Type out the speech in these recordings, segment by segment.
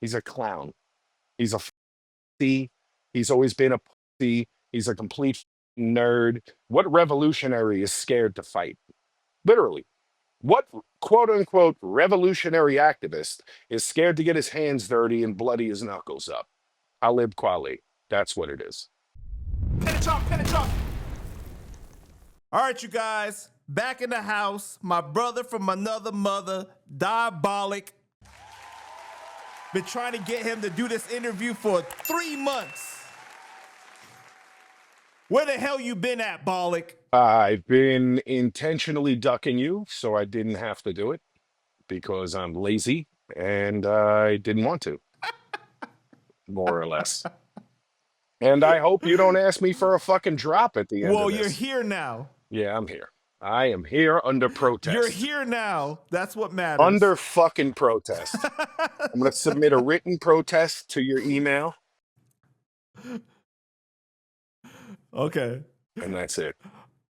He's a clown. He's a pussy. He's always been a pussy. He's a complete nerd. What revolutionary is scared to fight? Literally. What quote unquote revolutionary activist is scared to get his hands dirty and bloody his knuckles up? Talib Kweli. That's what it is. Pin it up. All right, you guys, back in the house. My brother from another mother, Diabolic. Been trying to get him to do this interview for 3 months. Where the hell you been at, Bollock? I've been intentionally ducking you so I didn't have to do it because I'm lazy and I didn't want to, more or less. And I hope you don't ask me for a fucking drop at the end Well, of this. you're here now. Yeah, I'm here. I am here under protest. You're here now. That's what matters. Under fucking protest. I'm going to submit a written protest to your email. Okay. And that's it.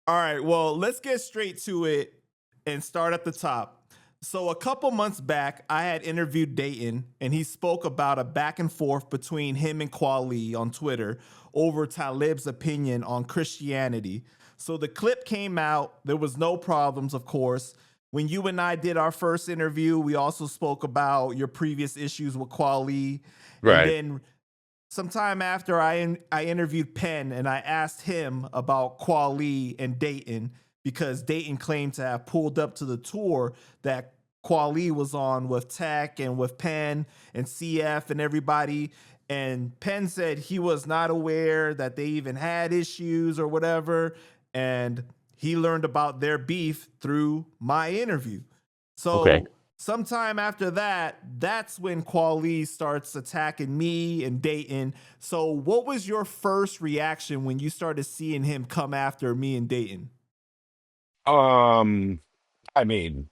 All right. Well, let's get straight to it and start at the top. So a couple months back, I had interviewed Datin, and he spoke about a back and forth between him and Kweli on Twitter over Talib's opinion on Christianity. So the clip came out. There was no problems, of course. When you and I did our first interview, we also spoke about your previous issues with Kweli. Right. And then sometime after, I interviewed Penn, and I asked him about Kweli and Datin, because Datin claimed to have pulled up to the tour that Kweli was on with Tech and with Penn and CF and everybody. And Penn said he was not aware that they even had issues or whatever. And he learned about their beef through my interview. So sometime after that, that's when Kweli starts attacking me and Datin. So what was your first reaction when you started seeing him come after me and Datin? I mean,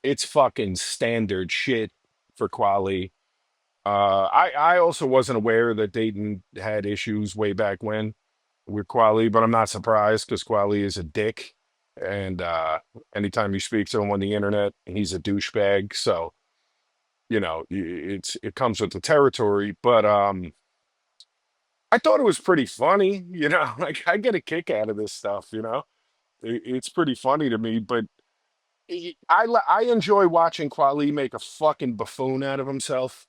it's fucking standard shit for Kweli. I also wasn't aware that Dayton had issues way back when with Kweli, but I'm not surprised because Kweli is a dick. And anytime you speak to him on the internet, he's a douchebag. So, you know, it comes with the territory. But I thought it was pretty funny, you know, like I get a kick out of this stuff, you know. It's pretty funny to me, but I enjoy watching Kweli make a fucking buffoon out of himself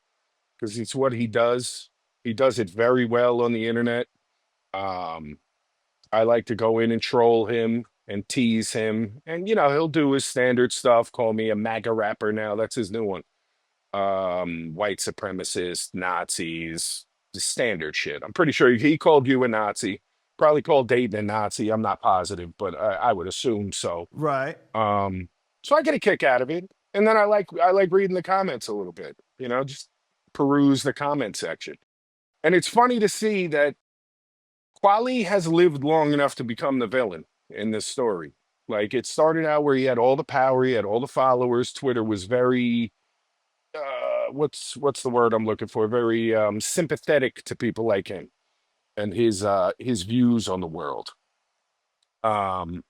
because it's what he does. He does it very well on the internet. Um, I like to go in and troll him and tease him, and you know he'll do his standard stuff. Call me a MAGA rapper now. That's his new one. White supremacist, Nazis, the standard shit. I'm pretty sure he called you a Nazi. Probably called Dayton a Nazi. I'm not positive, but I would assume so. Right. So I get a kick out of it, and then I like reading the comments a little bit. You know, just peruse the comment section, and it's funny to see that Kweli has lived long enough to become the villain in this story. Like it started out where he had all the power, he had all the followers. Twitter was very what's the word I'm looking for? Very sympathetic to people like him and his views on the world. Um,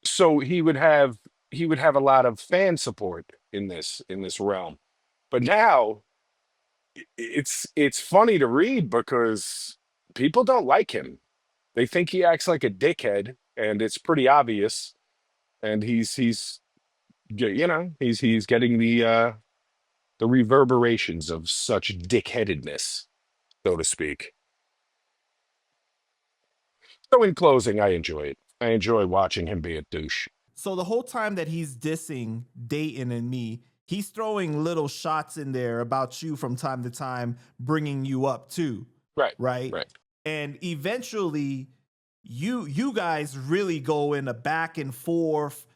so he would have a lot of fan support in this realm. But now it's funny to read because people don't like him. They think he acts like a dickhead, and it's pretty obvious. And he's you know he's getting the reverberations of such dickheadedness, so to speak. So in closing, I enjoy it. I enjoy watching him be a douche. So the whole time that he's dissing Dayton and me, he's throwing little shots in there about you from time to time, bringing you up too. Right. Right. Right. And eventually, you guys really go in a back and forth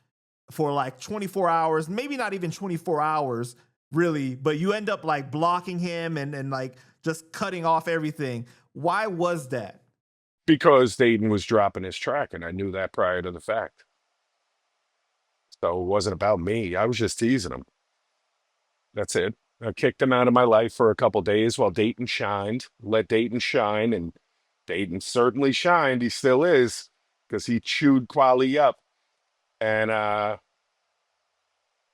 for like 24 hours, maybe not even 24 hours, really, but you end up like blocking him and like just cutting off everything. Why was that? Because Dayton was dropping his track, and I knew that prior to the fact. So it wasn't about me. I was just teasing him. That's it. I kicked him out of my life for a couple days while Dayton shined. Let Dayton shine, and Dayton certainly shined. He still is, because he chewed Kweli up, and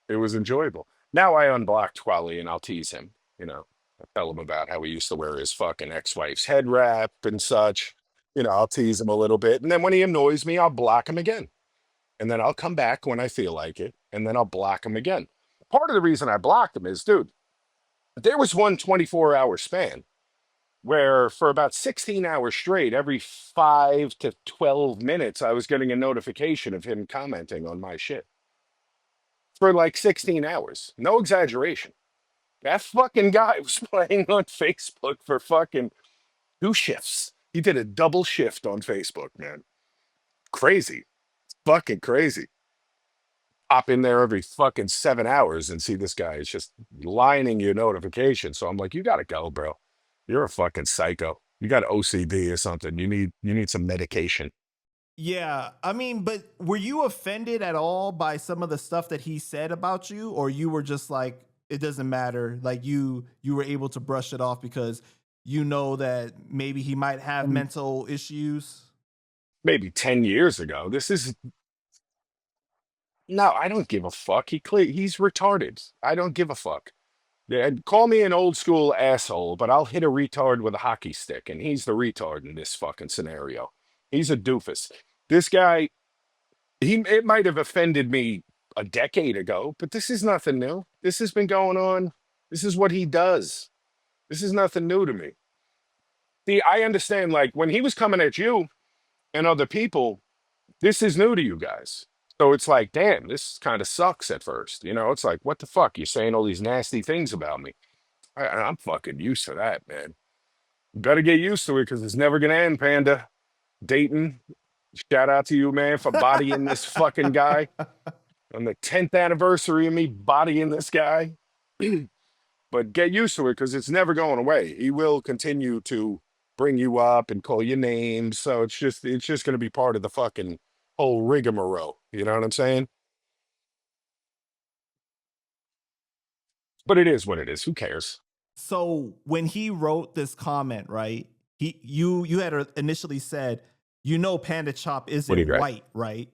it was enjoyable. Now I unblocked Quali and I'll tease him. You know, I tell him about how he used to wear his fucking ex-wife's head wrap and such. You know, I'll tease him a little bit. And then when he annoys me, I'll block him again. And then I'll come back when I feel like it. And then I'll block him again. Part of the reason I blocked him is, dude, there was one 24-hour span where for about 16 hours straight, every 5 to 12 minutes, I was getting a notification of him commenting on my shit for like 16 hours. No exaggeration. That fucking guy was playing on Facebook for fucking 2 shifts. He did a double shift on Facebook, man. Crazy. Fucking crazy. Pop in there every fucking 7 hours and see this guy is just lining your notifications. So I'm like, you gotta go, bro. You're a fucking psycho. You got OCD or something. You need some medication. Yeah, I mean, but were you offended at all by some of the stuff that he said about you, or you were just like, it doesn't matter, like you were able to brush it off because you know that maybe he might have mental issues? Maybe 10 years ago. This is no, I don't give a fuck. He's retarded. I don't give a fuck. Yeah, call me an old school asshole, but I'll hit a retard with a hockey stick, and he's the retard in this fucking scenario. He's a doofus. This guy, it might have offended me a decade ago, but this is nothing new. This has been going on. This is what he does. This is nothing new to me. See, I understand, like, when he was coming at you and other people, this is new to you guys. So it's like, damn, this kind of sucks at first. You know, it's like, what the fuck? You're saying all these nasty things about me. I'm fucking used to that, man. You better get used to it because it's never gonna end, Panda. Dayton, shout out to you, man, for bodying this fucking guy on the 10th anniversary of me bodying this guy. But get used to it because it's never going away. He will continue to bring you up and call you names. So it's just gonna be part of the fucking whole rigmarole. You know what I'm saying? But it is what it is. Who cares? So when he wrote this comment, right? You had initially said, you know, Panda Chop What do isn't you got? white, right?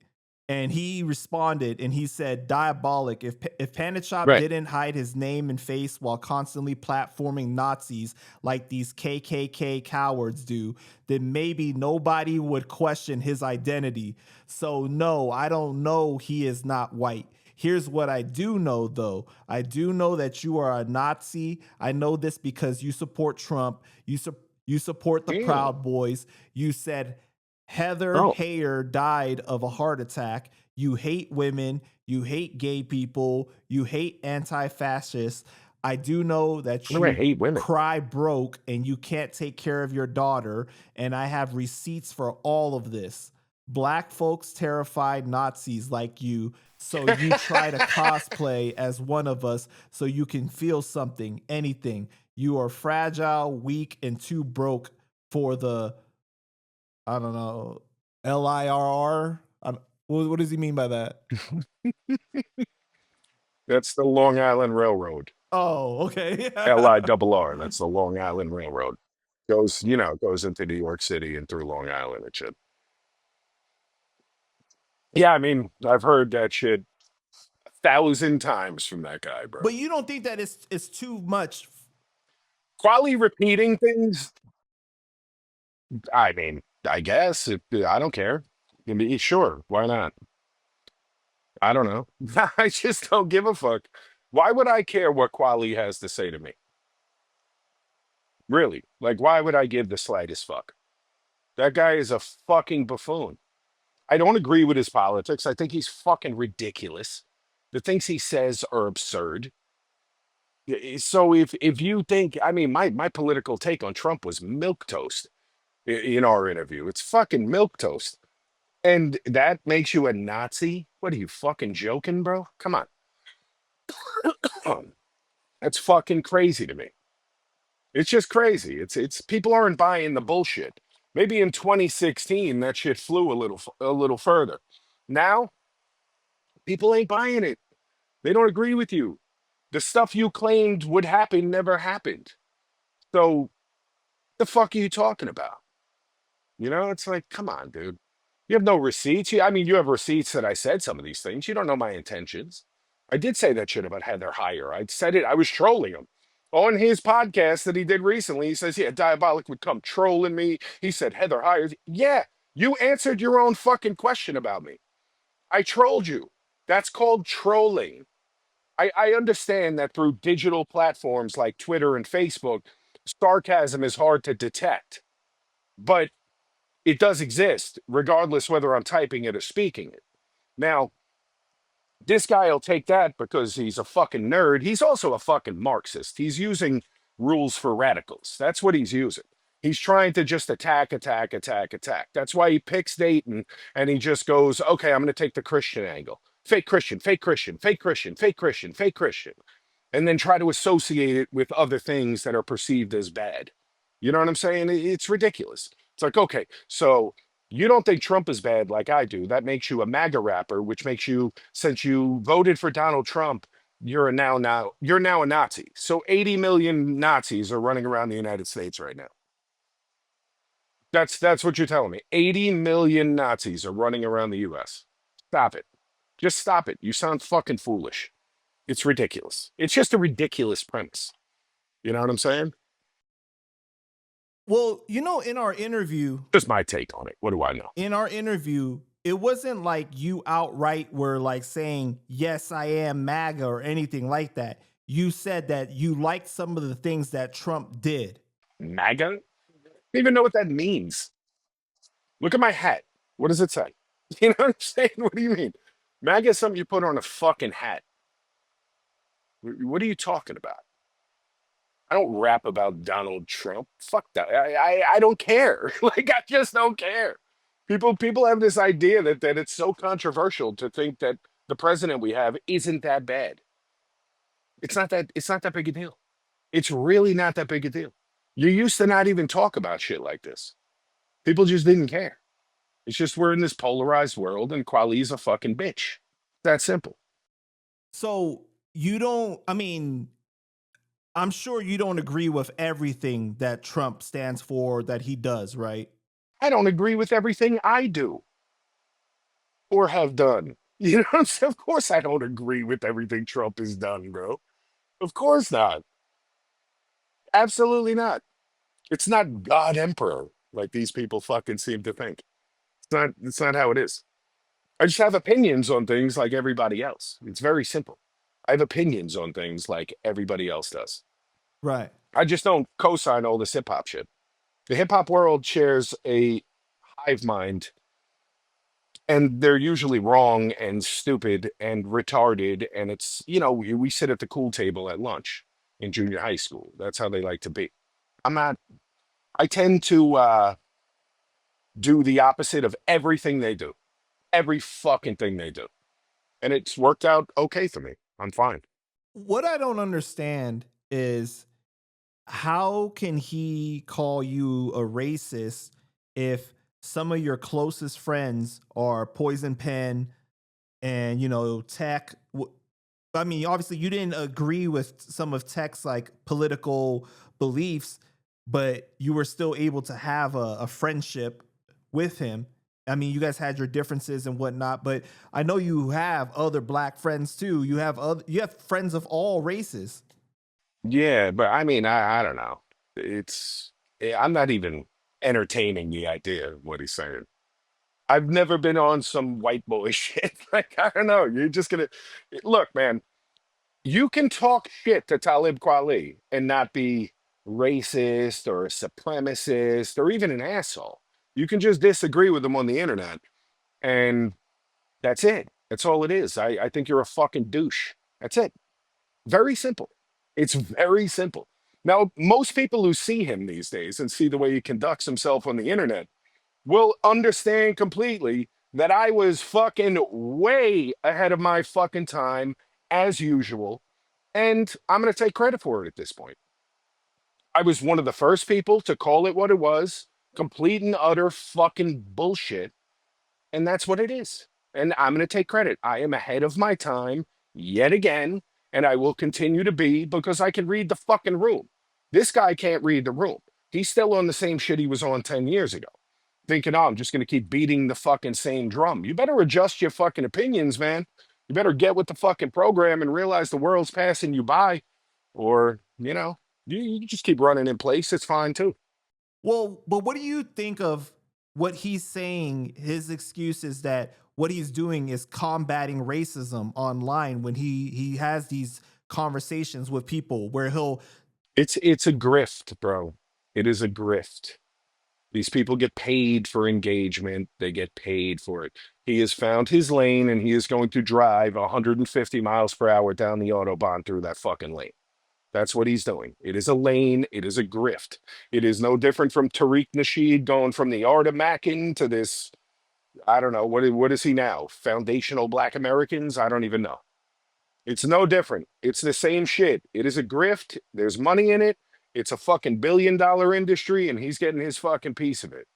And he responded and he said, "Diabolic. If Panda Chop Right. didn't hide his name and face while constantly platforming Nazis like these KKK cowards do, then maybe nobody would question his identity. So no, I don't know he is not white. Here's what I do know, though. I do know that you are a Nazi. I know this because you support Trump. You support the Mm. Proud Boys. You said Heather Oh, Heyer died of a heart attack. You hate women. You hate gay people. You hate anti-fascists. I do know that what do I you hate women? cry broke and you can't take care of your daughter. And I have receipts for all of this. Black folks terrified Nazis like you, so you try to cosplay as one of us so you can feel something, anything. You are fragile, weak, and too broke for the, I don't know, LIRR. What does he mean by that? That's the Long Island Railroad. Oh, okay. LIRR. That's the Long Island Railroad. Goes into New York City and through Long Island and shit. Yeah, I mean, I've heard that shit 1,000 times from that guy, But bro. you don't think that it's too much? Quality repeating things. I mean, I guess I don't care. I mean, sure, why not? I don't know. I just don't give a fuck. Why would I care what Quali has to say to me? Really? Like, why would I give the slightest fuck? That guy is a fucking buffoon. I don't agree with his politics. I think he's fucking ridiculous. The things he says are absurd. So if you think, I mean, my political take on Trump was milk toast in our interview. It's fucking milk toast. And that makes you a Nazi? What are you fucking joking, bro? Come on. That's fucking crazy to me. It's just crazy. It's people aren't buying the bullshit. Maybe in 2016 that shit flew a little further. Now people ain't buying it. They don't agree with you. The stuff you claimed would happen never happened. So the fuck are you talking about? You know, it's like, come on, dude. You have no receipts. I mean, you have receipts that I said some of these things. You don't know my intentions. I did say that shit about Heather Heyer. I said it. I was trolling him on his podcast that he did recently. He says, "Yeah, Diabolic would come trolling me." He said, "Heather Heyer." Yeah, you answered your own fucking question about me. I trolled you. That's called trolling. I understand that through digital platforms like Twitter and Facebook, sarcasm is hard to detect, but it does exist, regardless whether I'm typing it or speaking it. Now, this guy will take that because he's a fucking nerd. He's also a fucking Marxist. He's using rules for radicals. That's what he's using. He's trying to just attack, attack, attack, attack. That's why he picks Dayton and he just goes, okay, I'm going to take the Christian angle. Fake Christian, fake Christian, fake Christian, fake Christian, fake Christian. And then try to associate it with other things that are perceived as bad. You know what I'm saying? It's ridiculous. It's like, okay, so you don't think Trump is bad like I do. That makes you a MAGA rapper, which makes you, since you voted for Donald Trump, you're now a Nazi. So 80 million Nazis are running around the United States right now. That's what you're telling me. 80 million Nazis are running around the US. Stop it. Just stop it. You sound fucking foolish. It's ridiculous. It's just a ridiculous premise. You know what I'm saying? Well, you know, in our interview, Just my take on it. What do I know? it wasn't like you outright were like saying, yes, I am MAGA or anything like that. You said that you liked some of the things that Trump did. MAGA? I don't even know what that means. Look at my hat. What does it say? You know what I'm saying? What do you mean? MAGA is something you put on a fucking hat. What are you talking about? I don't rap about Donald Trump. Fuck that. I don't care. Like I just don't care. People have this idea that it's so controversial to think that the president we have isn't that bad. It's not that big a deal. It's really not that big a deal. You used to not even talk about shit like this. People just didn't care. It's just we're in this polarized world and Kwali's a fucking bitch. That simple. So you don't, I mean, I'm sure you don't agree with everything that Trump stands for, that he does, right? I don't agree with everything I do or have done. You know what I'm saying? Of course I don't agree with everything Trump has done, bro. Of course not. Absolutely not. It's not God Emperor like these people fucking seem to think. It's not how it is. I just have opinions on things like everybody else. It's very simple. I have opinions on things like everybody else does. Right. I just don't co-sign all this hip hop shit. The hip hop world shares a hive mind, and they're usually wrong and stupid and retarded. And it's, we sit at the cool table at lunch in junior high school. That's how they like to be. I'm not, I tend to do the opposite of everything they do, every fucking thing they do. And it's worked out okay for me. I'm fine. What I don't understand is how can he call you a racist if some of your closest friends are Poison Pen and, Tech? I mean, obviously you didn't agree with some of Tech's like political beliefs, but you were still able to have a friendship with him. I mean, you guys had your differences and whatnot, but I know you have other black friends too. You have friends of all races. Yeah, but I mean, I don't know. I'm not even entertaining the idea of what he's saying. I've never been on some white boy shit. Like, I don't know. You're just gonna look, man. You can talk shit to Talib Kweli and not be racist or a supremacist or even an asshole. You can just disagree with them on the internet, and that's it. That's all it is. I think you're a fucking douche. That's it. Very simple. It's very simple. Now, most people who see him these days and see the way he conducts himself on the internet will understand completely that I was fucking way ahead of my fucking time as usual. And I'm going to take credit for it at this point. I was one of the first people to call it what it was, complete and utter fucking bullshit. And that's what it is. And I'm going to take credit. I am ahead of my time yet again. And I will continue to be because I can read the fucking room. This guy can't read the room. He's still on the same shit he was on 10 years ago, thinking, oh, I'm just going to keep beating the fucking same drum. You better adjust your fucking opinions, man. You better get with the fucking program and realize the world's passing you by, or you just keep running in place. It's fine too. Well, but what do you think of what he's saying? His excuse is that what he's doing is combating racism online when he has these conversations with people where he'll It's a grift, bro. It is a grift. These people get paid for engagement. They get paid for it. He has found his lane and he is going to drive 150 miles per hour down the Autobahn through that fucking lane. That's what he's doing. It is a lane. It is a grift. It is no different from Tariq Nasheed going from the art of Mackin to this. I don't know. What is he now? Foundational Black Americans? I don't even know. It's no different. It's the same shit. It is a grift. There's money in it. It's a fucking billion-dollar industry, and he's getting his fucking piece of it.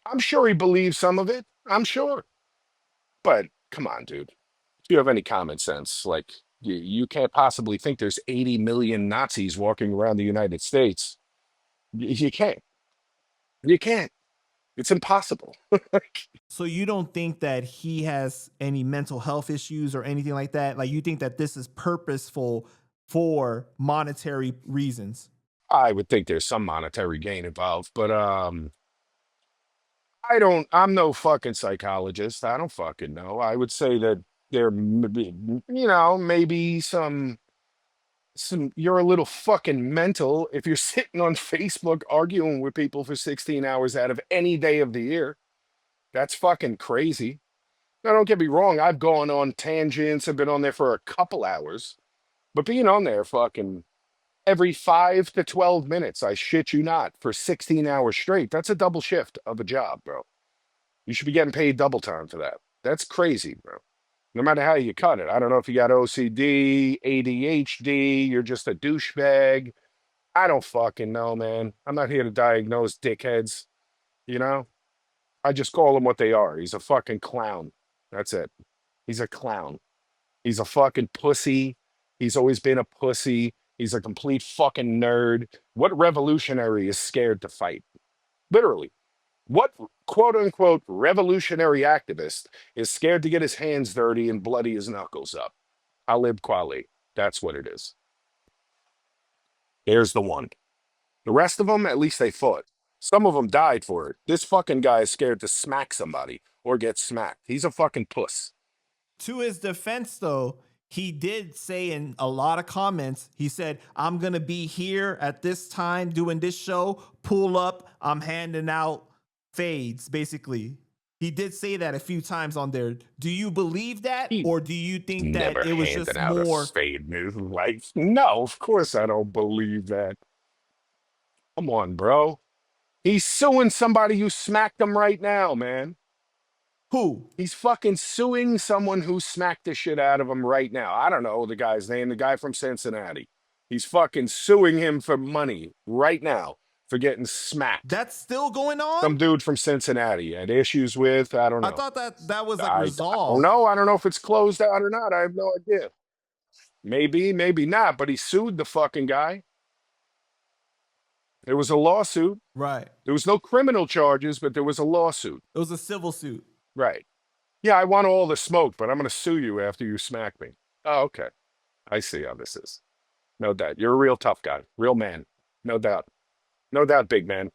I'm sure he believes some of it. I'm sure. But come on, dude. If you have any common sense, like you can't possibly think there's 80 million Nazis walking around the United States. You can't. You can't. It's impossible. so you don't think that he has any mental health issues or anything like that? Like you think that this is purposeful for monetary reasons? I would think there's some monetary gain involved, but I'm no fucking psychologist. I don't fucking know. I would say that there, maybe you're a little fucking mental if you're sitting on Facebook arguing with people for 16 hours out of any day of the year. That's fucking crazy. Now, don't get me wrong. I've gone on tangents. I've been on there for a couple hours, but being on there fucking every 5 to 12 minutes, I shit you not, for 16 hours straight, that's a double shift of a job, bro. You should be getting paid double time for that. That's crazy, bro. No matter how you cut it. I don't know if you got OCD, ADHD, you're just a douchebag. I don't fucking know, man. I'm not here to diagnose dickheads, you know? I just call them what they are. He's a fucking clown. That's it. He's a clown. He's a fucking pussy. He's always been a pussy. He's a complete fucking nerd. What revolutionary is scared to fight? Literally. What quote unquote revolutionary activist is scared to get his hands dirty and bloody his knuckles up? Talib Kweli. That's what it is. There's the one. The rest of them, at least they fought. Some of them died for it. This fucking guy is scared to smack somebody or get smacked. He's a fucking puss. To his defense, though, he did say in a lot of comments, he said, I'm going to be here at this time doing this show, pull up, I'm handing out fades, basically. He did say that a few times on there. Do you believe that? He Or do you think never that it was handed just out a more? spade in his life. No, of course I don't believe that. Come on, bro. He's suing somebody who smacked him right now, man. Who? He's fucking suing someone who smacked the shit out of him right now. I don't know the guy's name, the guy from Cincinnati. He's fucking suing him for money right now for getting smacked. That's still going on? Some dude from Cincinnati had issues with, I don't I know. thought that that was like I don't resolved. know. I don't know if it's closed out or not. I have no idea. Maybe, maybe not, but he sued the fucking guy. There was a lawsuit. Right. There was no criminal charges, but there was a lawsuit. It was a civil suit. Right. Yeah, I want all the smoke, but I'm going to sue you after you smack me. Oh, okay. I see how this is. No doubt. You're a real tough guy. Real man. No doubt. No doubt, big man.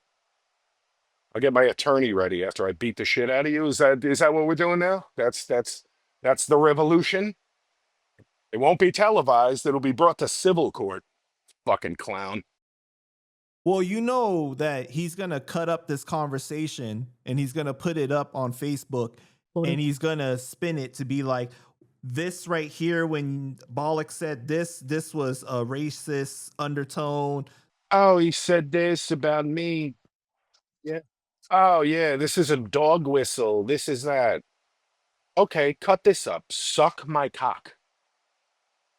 I'll get my attorney ready after I beat the shit out of you. Is that what we're doing now? That's the revolution. It won't be televised. It'll be brought to civil court. Fucking clown. Well, you know that he's going to cut up this conversation and he's going to put it up on Facebook and he's going to spin it to be like, this right here, when Bollock said this was a racist undertone. Oh, he said this about me. Yeah. Oh, yeah. This is a dog whistle. This is that. Okay, cut this up. Suck my cock.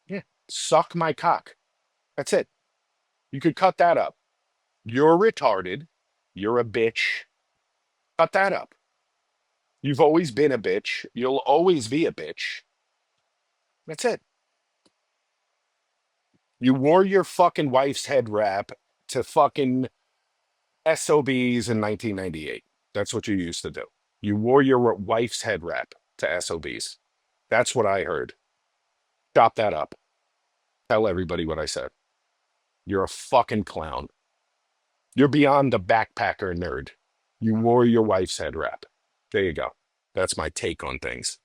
Yeah. Suck my cock. That's it. You could cut that up. You're retarded. You're a bitch. Cut that up. You've always been a bitch. You'll always be a bitch. That's it. You wore your fucking wife's head wrap to fucking SOBs in 1998. That's what you used to do. You wore your wife's head wrap to SOBs. That's what I heard. Chop that up. Tell everybody what I said. You're a fucking clown. You're beyond the backpacker nerd. You wore your wife's head wrap. There you go. That's my take on things.